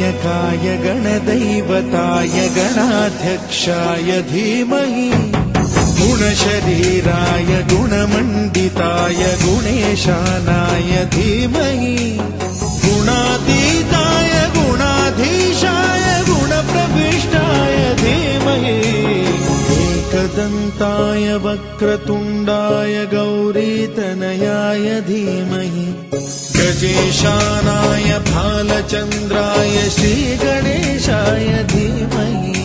गणनायकाय गणदैवताय गणाध्यक्षाय धीमहि गुणशरीराय गुणमण्डिताय गुणेशानाय धीमहि गुणातीताय गुणाधीशाय गुणप्रविष्टाय धीमहि एकदन्ताय वक्रतुण्डाय गौरीतनयाय धीमहि गजेशानाय भालचन्द्राय श्रीगणेशाय धीमहि